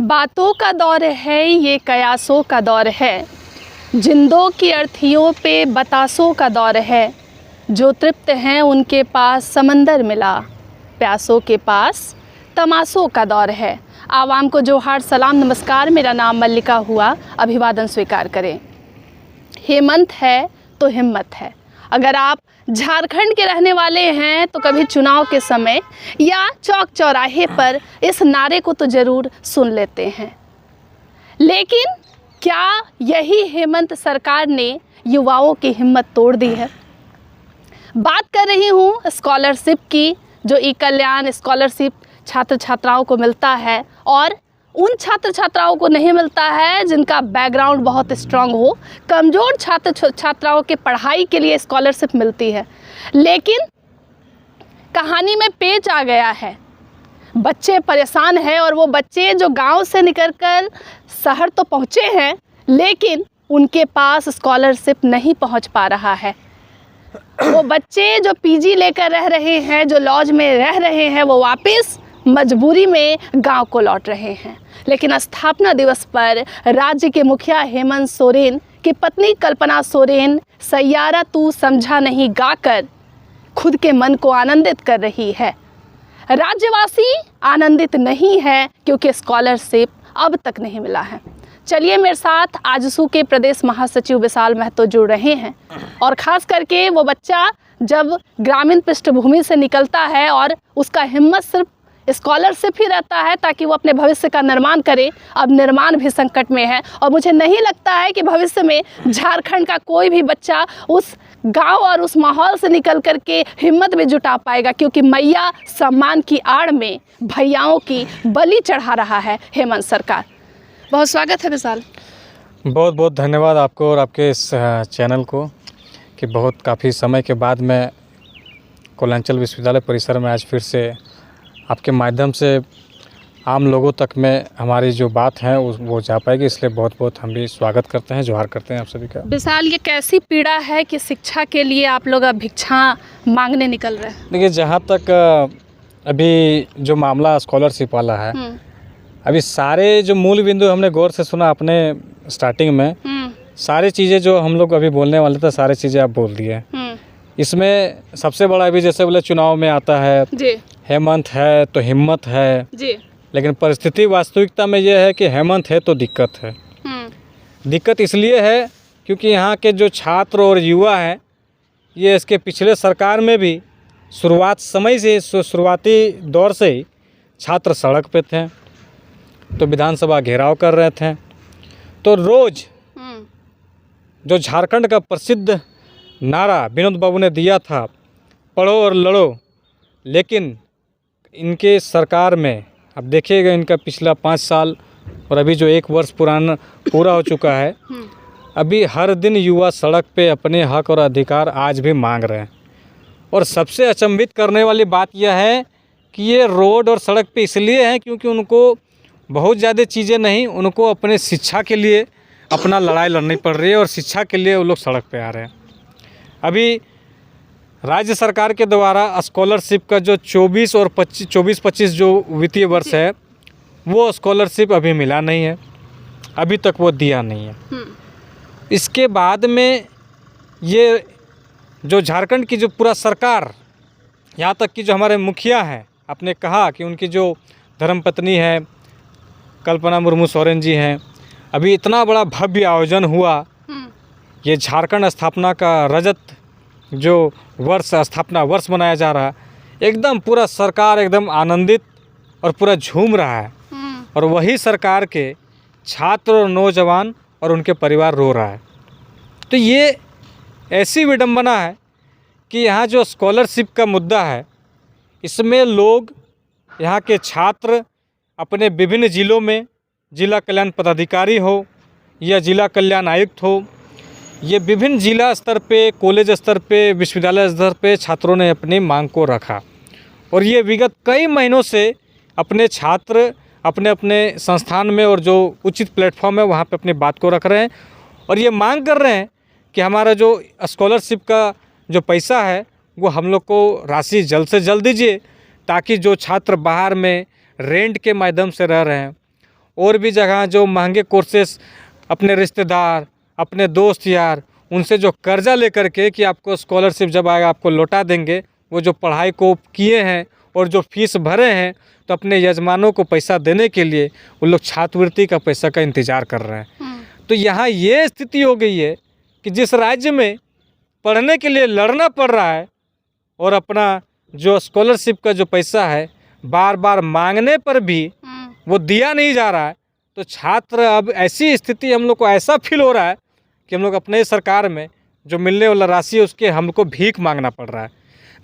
बातों का दौर है ये, कयासों का दौर है, जिंदों की अर्थियों पे बतासों का दौर है। जो तृप्त हैं उनके पास समंदर मिला, प्यासों के पास तमाशों का दौर है। आवाम को जोहार सलाम नमस्कार, मेरा नाम मल्लिका हुआ, अभिवादन स्वीकार करें। हेमंत है तो हिम्मत है। अगर आप झारखंड के रहने वाले हैं तो कभी चुनाव के समय या चौक चौराहे पर इस नारे को तो ज़रूर सुन लेते हैं। लेकिन क्या यही हेमंत सरकार ने युवाओं की हिम्मत तोड़ दी है? बात कर रही हूँ स्कॉलरशिप की, जो ई कल्याण स्कॉलरशिप छात्र छात्राओं को मिलता है और उन छात्र छात्राओं को नहीं मिलता है जिनका बैकग्राउंड बहुत स्ट्रांग हो। कमज़ोर छात्र छात्राओं के पढ़ाई के लिए स्कॉलरशिप मिलती है। लेकिन कहानी में पेच आ गया है, बच्चे परेशान हैं और वो बच्चे जो गांव से निकलकर शहर तो पहुँचे हैं लेकिन उनके पास स्कॉलरशिप नहीं पहुँच पा रहा है। वो बच्चे जो पीजी लेकर रह रहे हैं, जो लॉज में रह रहे हैं, वो वापस मजबूरी में गांव को लौट रहे हैं। लेकिन स्थापना दिवस पर राज्य के मुखिया हेमंत सोरेन की पत्नी कल्पना सोरेन सैयारा तू समझा नहीं गाकर खुद के मन को आनंदित कर रही है। राज्यवासी आनंदित नहीं है क्योंकि स्कॉलरशिप अब तक नहीं मिला है। चलिए मेरे साथ आजसू के प्रदेश महासचिव विशाल महतो जुड़ रहे हैं और ख़ास करके वो बच्चा जब ग्रामीण पृष्ठभूमि से निकलता है और उसका हिम्मत सिर्फ स्कॉलरशिप ही रहता है ताकि वो अपने भविष्य का निर्माण करे। अब निर्माण भी संकट में है और मुझे नहीं लगता है कि भविष्य में झारखंड का कोई भी बच्चा उस गांव और उस माहौल से निकल कर के हिम्मत भी जुटा पाएगा, क्योंकि मैया सम्मान की आड़ में भैयाओं की बलि चढ़ा रहा है हेमंत सरकार। बहुत स्वागत है विशाल। बहुत बहुत धन्यवाद आपको और आपके इस चैनल को कि बहुत काफ़ी समय के बाद मैं कोयलांचल विश्वविद्यालय परिसर में आज फिर से आपके माध्यम से आम लोगों तक में हमारी जो बात है वो जा पाएगी, इसलिए बहुत बहुत हम भी स्वागत करते हैं, जोहार करते हैं आप सभी का। विशाल, ये कैसी पीड़ा है कि शिक्षा के लिए आप लोग अब भिक्षा मांगने निकल रहे हैं? देखिए, जहाँ तक अभी जो मामला स्कॉलरशिप वाला है, अभी सारे जो मूल बिंदु हमने गौर से सुना अपने स्टार्टिंग में, सारी चीज़ें जो हम लोग अभी बोलने वाले थे सारी चीज़ें आप बोल दिए। इसमें सबसे बड़ा अभी जैसे बोले चुनाव में आता है जी, हेमंत है तो हिम्मत है जी, लेकिन परिस्थिति वास्तविकता में ये है कि हेमंत है तो दिक्कत है। दिक्कत इसलिए है क्योंकि यहाँ के जो छात्र और युवा हैं, ये इसके पिछले सरकार में भी शुरुआती दौर से ही छात्र सड़क पे थे, तो विधानसभा घेराव कर रहे थे। तो रोज़ जो झारखंड का प्रसिद्ध नारा विनोद बाबू ने दिया था, पढ़ो और लड़ो, लेकिन इनके सरकार में अब देखिएगा इनका पिछला 5 साल और अभी जो 1 वर्ष पूरा हो चुका है, अभी हर दिन युवा सड़क पे अपने हक और अधिकार आज भी मांग रहे हैं। और सबसे अचंभित करने वाली बात यह है कि ये रोड और सड़क पे इसलिए हैं क्योंकि उनको बहुत ज़्यादा चीज़ें नहीं, उनको अपने शिक्षा के लिए अपना लड़ाई लड़नी पड़ रही है और शिक्षा के लिए वो लोग सड़क पे आ रहे हैं। अभी राज्य सरकार के द्वारा स्कॉलरशिप का जो 24-25 जो वित्तीय वर्ष है, वो स्कॉलरशिप अभी मिला नहीं है, अभी तक वो दिया नहीं है। इसके बाद में ये जो झारखंड की जो पूरा सरकार, यहाँ तक कि जो हमारे मुखिया हैं, आपने कहा कि उनकी जो धर्मपत्नी है कल्पना मुर्मू सोरेन जी हैं, अभी इतना बड़ा भव्य आयोजन हुआ, ये झारखंड स्थापना का रजत जो वर्ष स्थापना वर्ष मनाया जा रहा है, एकदम पूरा सरकार एकदम आनंदित और पूरा झूम रहा है, और वही सरकार के छात्र और नौजवान और उनके परिवार रो रहा है। तो ये ऐसी विडंबना है कि यहाँ जो स्कॉलरशिप का मुद्दा है, इसमें लोग यहाँ के छात्र अपने विभिन्न ज़िलों में जिला कल्याण पदाधिकारी हो या जिला कल्याण आयुक्त हो, ये विभिन्न जिला स्तर पे, कॉलेज स्तर पे, विश्वविद्यालय स्तर पे छात्रों ने अपनी मांग को रखा और ये विगत कई महीनों से अपने छात्र अपने अपने संस्थान में और जो उचित प्लेटफॉर्म है वहाँ पे अपनी बात को रख रहे हैं और ये मांग कर रहे हैं कि हमारा जो स्कॉलरशिप का जो पैसा है वो हम लोग को राशि जल्द से जल्द दीजिए, ताकि जो छात्र बाहर में रेंट के माध्यम से रह रहे हैं और भी जगह जो महंगे कोर्सेस अपने रिश्तेदार, अपने दोस्त यार, उनसे जो कर्जा लेकर के कि आपको स्कॉलरशिप जब आएगा आपको लौटा देंगे, वो जो पढ़ाई को किए हैं और जो फीस भरे हैं, तो अपने यजमानों को पैसा देने के लिए वो लोग छात्रवृत्ति का पैसा का इंतज़ार कर रहे हैं। तो यहाँ ये स्थिति हो गई है कि जिस राज्य में पढ़ने के लिए लड़ना पड़ रहा है और अपना जो स्कॉलरशिप का जो पैसा है बार बार मांगने पर भी वो दिया नहीं जा रहा है, तो छात्र अब ऐसी स्थिति हम लोग को ऐसा फील हो रहा है कि हम लोग अपने सरकार में जो मिलने वाला राशि है उसके हमको भीख मांगना पड़ रहा है।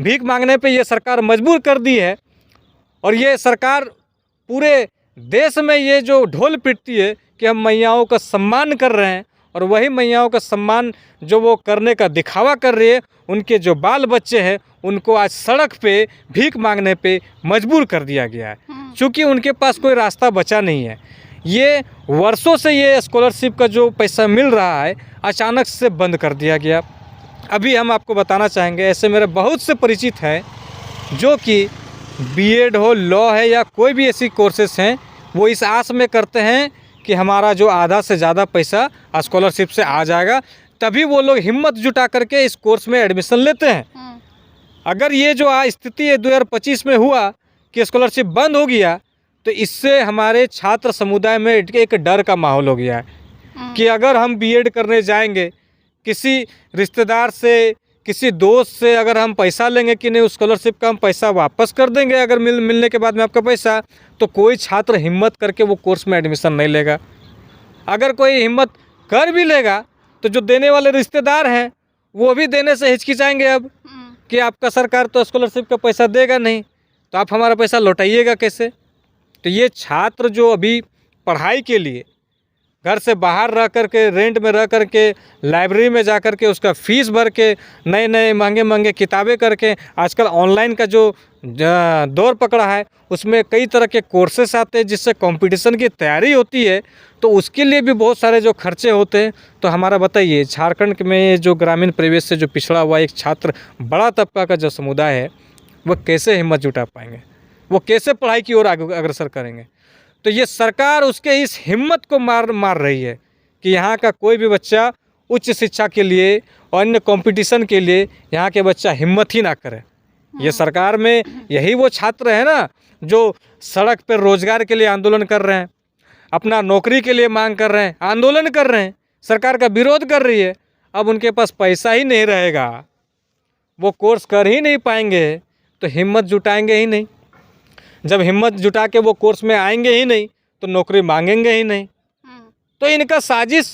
भीख मांगने पे ये सरकार मजबूर कर दी है और ये सरकार पूरे देश में ये जो ढोल पीटती है कि हम मैयाओं का सम्मान कर रहे हैं, और वही मैयाओं का सम्मान जो वो करने का दिखावा कर रही है, उनके जो बाल बच्चे हैं उनको आज सड़क पे भीख मांगने पे मजबूर कर दिया गया है, क्योंकि उनके पास कोई रास्ता बचा नहीं है। ये वर्षों से ये स्कॉलरशिप का जो पैसा मिल रहा है अचानक से बंद कर दिया गया। अभी हम आपको बताना चाहेंगे, ऐसे मेरे बहुत से परिचित हैं जो कि बीएड हो, लॉ है या कोई भी ऐसी कोर्सेस हैं, वो इस आस में करते हैं कि हमारा जो आधा से ज़्यादा पैसा स्कॉलरशिप से आ जाएगा, तभी वो लोग हिम्मत जुटा करके इस कोर्स में एडमिशन लेते हैं। अगर ये जो स्थिति है 2025 में हुआ कि स्कॉलरशिप बंद हो गया, तो इससे हमारे छात्र समुदाय में एक डर का माहौल हो गया है कि अगर हम बीएड करने जाएंगे, किसी रिश्तेदार से, किसी दोस्त से अगर हम पैसा लेंगे कि नहीं उस स्कॉलरशिप का हम पैसा वापस कर देंगे अगर मिलने के बाद में आपका पैसा, तो कोई छात्र हिम्मत करके वो कोर्स में एडमिशन नहीं लेगा। अगर कोई हिम्मत कर भी लेगा तो जो देने वाले रिश्तेदार हैं वो भी देने से हिचकिचाएंगे अब कि आपका सरकार तो स्कॉलरशिप का पैसा देगा नहीं, तो आप हमारा पैसा लौटाइएगा कैसे। तो ये छात्र जो अभी पढ़ाई के लिए घर से बाहर रह कर के, रेंट में रह कर के, लाइब्रेरी में जा कर के उसका फ़ीस भर के, नए नए महंगे किताबें करके, आजकल ऑनलाइन का जो दौर पकड़ा है उसमें कई तरह के कोर्सेस आते हैं जिससे कंपटीशन की तैयारी होती है, तो उसके लिए भी बहुत सारे जो खर्चे होते हैं। तो हमारा बताइए, झारखंड में जो ग्रामीण परिवेश से जो पिछड़ा हुआ एक छात्र, बड़ा तबका का जो समुदाय है, वह कैसे हिम्मत जुटा पाएंगे, वो कैसे पढ़ाई की ओर अग्रसर करेंगे। तो ये सरकार उसके इस हिम्मत को मार रही है कि यहाँ का कोई भी बच्चा उच्च शिक्षा के लिए और अन्य कंपटीशन के लिए यहाँ के बच्चा हिम्मत ही ना करे। ये सरकार में यही वो छात्र है ना जो सड़क पर रोजगार के लिए आंदोलन कर रहे हैं, अपना नौकरी के लिए मांग कर रहे हैं, आंदोलन कर रहे हैं, सरकार का विरोध कर रही है। अब उनके पास पैसा ही नहीं रहेगा, वो कोर्स कर ही नहीं पाएंगे, तो हिम्मत जुटाएंगे ही नहीं। जब हिम्मत जुटा के वो कोर्स में आएंगे ही नहीं तो नौकरी मांगेंगे ही नहीं। तो इनका साजिश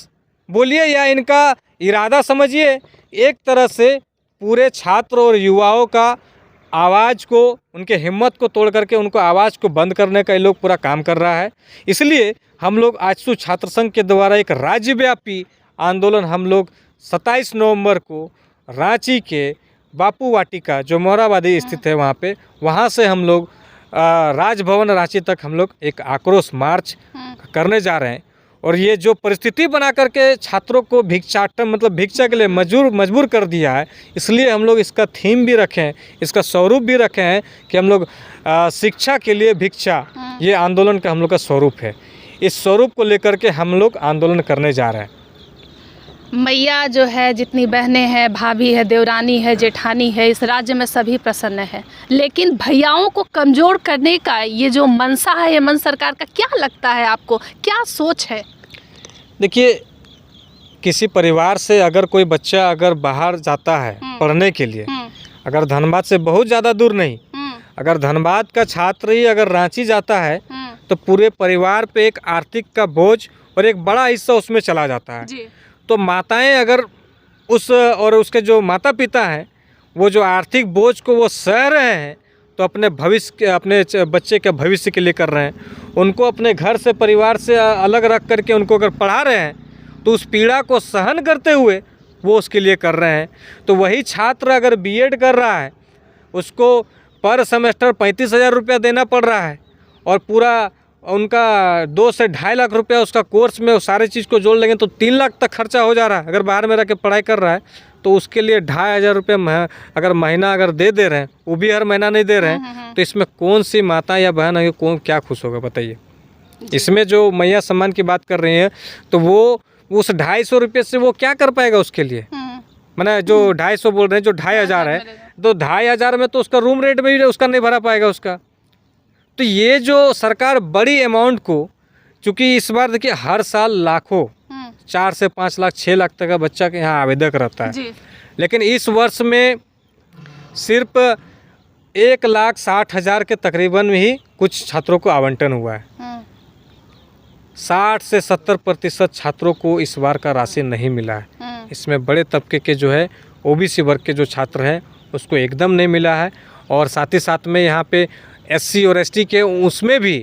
बोलिए या इनका इरादा समझिए, एक तरह से पूरे छात्र और युवाओं का आवाज़ को, उनके हिम्मत को तोड़ करके उनको आवाज़ को बंद करने का ये लोग पूरा काम कर रहा है। इसलिए हम लोग आजसू छात्र संघ के द्वारा एक राज्यव्यापी आंदोलन हम लोग 27 नवंबर को रांची के बापू वाटिका जो मोरहाबादी स्थित है वहाँ से हम लोग राजभवन रांची तक हम लोग एक आक्रोश मार्च करने जा रहे हैं। और ये जो परिस्थिति बना करके छात्रों को भिक्षा के लिए मजबूर कर दिया है, इसलिए हम लोग इसका थीम भी रखे हैं, इसका स्वरूप भी रखे हैं कि हम लोग शिक्षा के लिए भिक्षा, ये आंदोलन का हम लोग का स्वरूप है। इस स्वरूप को लेकर के हम लोग आंदोलन करने जा रहे हैं। मैया जो है, जितनी बहनें हैं, भाभी है, देवरानी है, जेठानी है, इस राज्य में सभी प्रसन्न है, लेकिन भैयाओं को कमज़ोर करने का ये जो मंशा है, ये मन सरकार का क्या लगता है आपको, क्या सोच है? देखिए, किसी परिवार से अगर कोई बच्चा अगर बाहर जाता है पढ़ने के लिए, अगर धनबाद से बहुत ज़्यादा दूर नहीं, अगर धनबाद का छात्र ही अगर रांची जाता है तो पूरे परिवार पे एक आर्थिक का बोझ और एक बड़ा हिस्सा उसमें चला जाता है जी। तो माताएं अगर उस और उसके जो माता पिता हैं वो जो आर्थिक बोझ को वो सह रहे हैं, तो अपने बच्चे के भविष्य के लिए कर रहे हैं, उनको अपने घर से, परिवार से अलग रख करके उनको अगर पढ़ा रहे हैं, तो उस पीड़ा को सहन करते हुए वो उसके लिए कर रहे हैं। तो वही छात्र अगर बीएड कर रहा है, उसको पर सेमेस्टर 35,000 रुपया देना पड़ रहा है और पूरा उनका 2 से 2.5 लाख रुपया उसका कोर्स में सारे चीज़ को जोड़ लेंगे तो 3 लाख तक खर्चा हो जा रहा है। अगर बाहर में रह के पढ़ाई कर रहा है तो उसके लिए 2,500 रुपये अगर महीना अगर दे रहे हैं, वो भी हर महीना नहीं दे रहे हैं, तो इसमें कौन सी माता या बहन है, कौन क्या खुश होगा बताइए। इसमें जो मैया सम्मान की बात कर रही हैं, तो वो उस 250 रुपये से वो क्या कर पाएगा उसके लिए? मैंने जो 250 बोल रहे हैं, जो 2500 है, तो 2500 में तो उसका रूम रेंट भी उसका नहीं भरा पाएगा उसका। तो ये जो सरकार बड़ी अमाउंट को, चूँकि इस बार देखिए हर साल लाखों 4 से 5 लाख 6 लाख तक का बच्चा के यहाँ आवेदक रहता है जी। लेकिन इस वर्ष में सिर्फ 1,60,000 के तकरीबन ही कुछ छात्रों को आवंटन हुआ है। 60 से 70% छात्रों को इस बार का राशि नहीं मिला है। इसमें बड़े तबके के जो है ओबीसी वर्ग के जो छात्र हैं उसको एकदम नहीं मिला है, और साथ ही साथ में यहाँ पे एससी और एसटी के उसमें भी